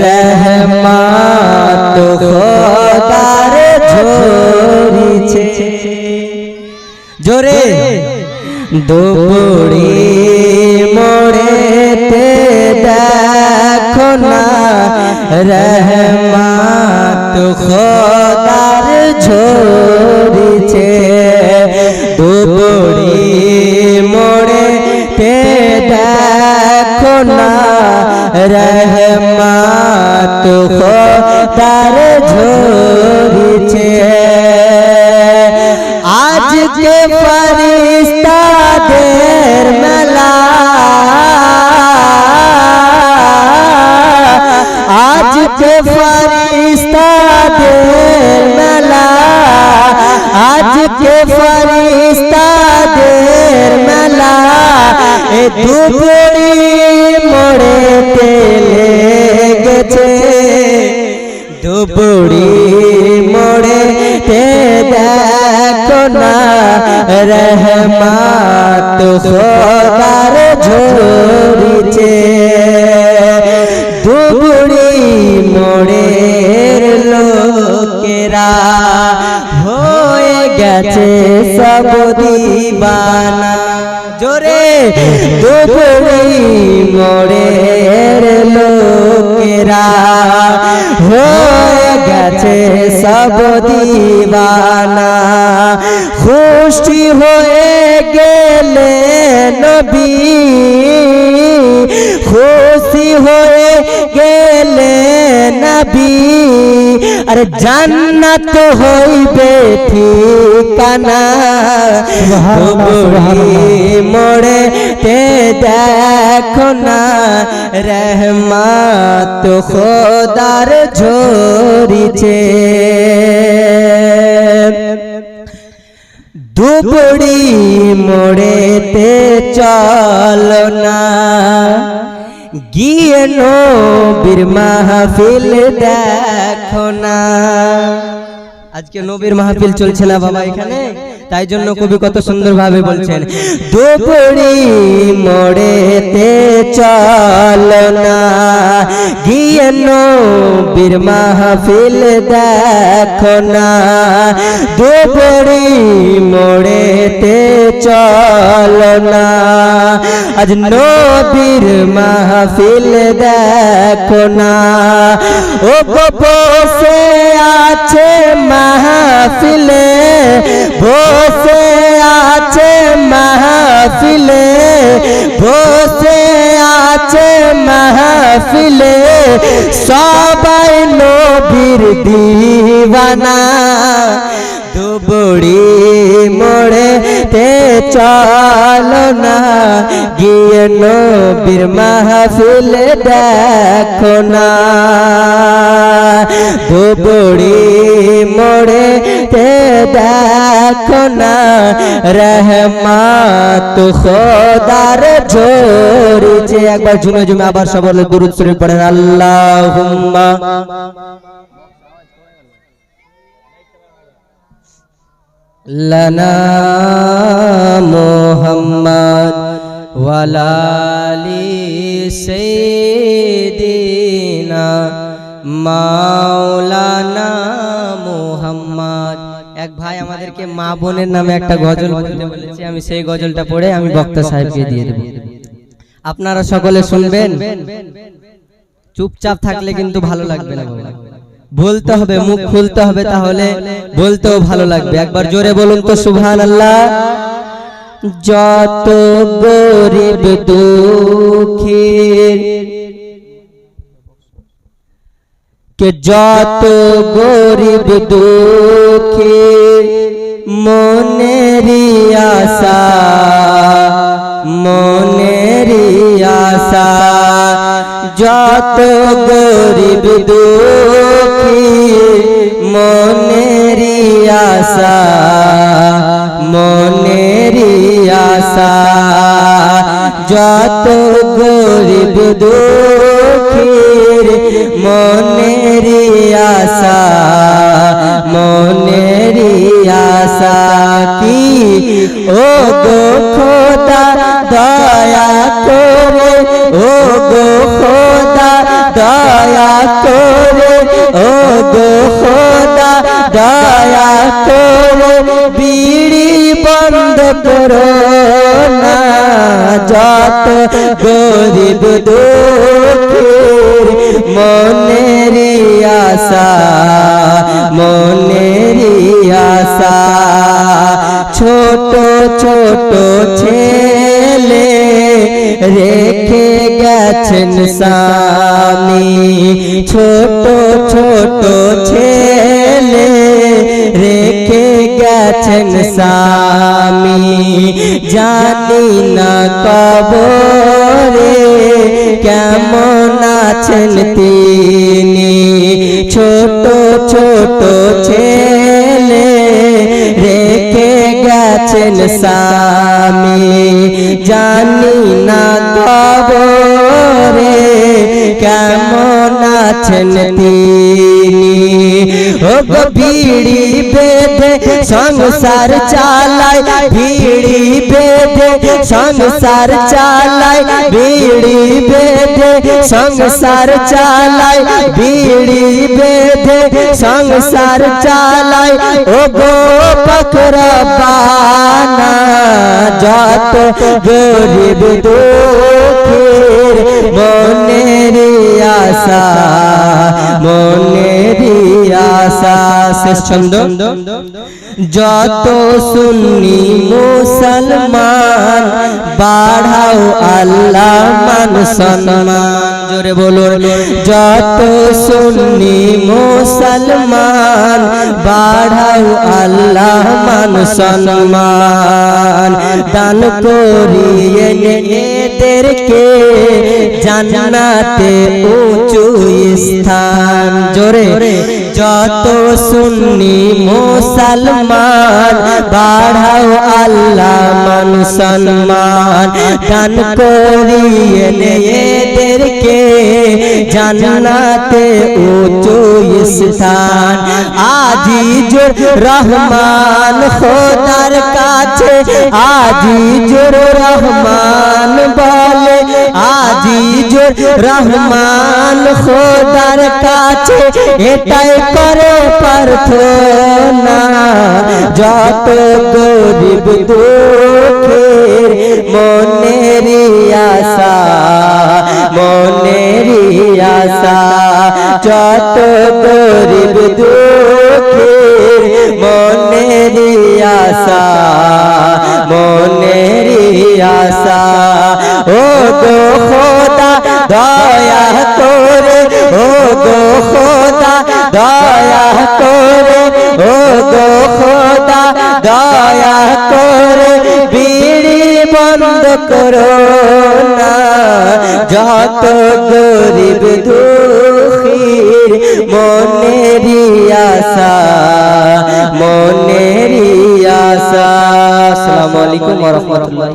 रहमत খোদার ঝরিছে জোরে দুপুরি মোড়েতে দেখো না रहमत খোদার ঝরিছে দুপুরি মোড়েতে দেখো না रहमत খোদার ঝরিছে আজকে ফেরেশতাদের মেলা আজকে ফেরেশতাদের মেলা আজকে ফেরেশতাদের মেলা এ দুপুরি মোড়েতে লেগেছে দুপুরি মোড়েতে দেখো না रहमत খোদার ঝরিছে দুপুরি মোড়ের লোকেরা হয়ে গেছে সব দিবানা জোরে দুপুরি মোড়ের লোকেরা হয়ে গেছে সব দিবানা খুশি হয়ে গেলে নবী খুশি হয়ে গেলে নবী আরে জান্নাত হইবে ঠিকানা দুপুরি মোড়েতে দেখো না रहमत খোদার ঝরিছে দুপুরি মোড়েতে চলো না গিয়ে নবীর মাহফিল দেখো না আজকে নবীর মাহফিল চলছে না বাবা এখানে তাই জন্য কবি কত সুন্দর ভাবে বলছেন দুপুরি মোড়েতে চলো না গিয়ে নবীর মাহফিল দেখো না দুপুরি মোড়েতে চলো না আজ নবীর মাহফিল দেখো না ও বসে আছে মাহফিলে বসে আছে মাহফিলে বসে আছে মাহফিলে সবাই নবীর দিওয়ানা দুপুরি মোড়েতে চলো না গিয়ে নবীর মাহফিল দেখো না দুপুরি মোড়েতে দেখো না रहमत খোদার ঝরিছে একবার ঝুমে ঝুমে আবার সবাই দুরূদ শরীফ পড়েন আল্লাহুম্মা লানা মুহাম্মদ ওয়ালা আলি সাইয়্যিদিনা মাওলানা মুহাম্মদ এক ভাই আমাদেরকে মা বোনের নামে একটা গজল বলতে বলেছে আমি সেই গজলটা পড়ে আমি বক্তা সাহেবকে দিয়ে দেব আপনারা সকলে শুনবেন চুপচাপ থাকলে কিন্তু ভালো লাগবে না বলতে হবে মুখ খুলতে হবে তাহলে বলতেও ভালো লাগবে একবার জোরে বলুন তো সুবহানাল্লাহ যত গরিব দুঃখীর কে যত গরিব দুঃখীর মনেরি আশা যত গরিব দুঃখী মনেরি আশা যত গরিব দুঃখীর মনেরি আশা কি ও গো খোদা দয়া করে ও গো খোদা দয়া ও গো খোদা দয়া করে বিড়ি বন্ধ করো না, যত গরিব দুঃখীর মনেরই আশা, মনেরই আশা। ছোট ছোট ছেলে রেখে গেছেন স্বামী, ছোট ছোট ছেলে রেখে গেছেন স্বামী, জানি না কবরে কেমন আছেন তিনি। ছোট ছোট ছেলে রেখে গেছেন স্বামী, জানি না কবরে কেমন আছেন তিনি। ও গো বিড়ি বেঁধে সংসার চালায়, বিড়ি বেঁধে সংসার চালায়, বিড়ি বেঁধে সংসার চালায়, বিড়ি বেঁধে সংসার চালায়। ও গো পাকরাবানা যত গরিব দুঃখীর মনেরই আশা, মনেরই আশা। শেষ ছন্দ। যত সুন্নি মুসলমান বাড়াও আল্লাহ মান সম্মান, জোরে বলুন। যত সুন্নি মুসলমান বাড়াও আল্লাহ মান সম্মান, দান করিয়ে এদেরকে জান্নাতে উঁচু স্থান, জোরে। যত সুন্নি মুসলমান বাড়াও আল্লাহ মান সম্মান, দান করিয়ে এদেরকে জান্নাতে উঁচু স্থান। আজিজুর রহমান খোদার কাছে, আজিজুর রহমান বলে, আজিজুর রহমান খোদার কাছে এটাই করে প্রার্থনা, যত গরিব দুঃখীর মনেরই আশা, মনেরই আশা। যত গরিব দুঃখীর মনেরই আশা, মনেরই আশা। ও গো খোদা দয়া করে, ও গো খোদা দয়া করে, ও গো খোদা দয়া করে বিড়ি বন্ধ করো না, যত গরিব দুঃখীর মনেরই আশা, মনেরই আশা। আসসালামু আলাইকুম ওয়া রাহমাতুল্লাহ।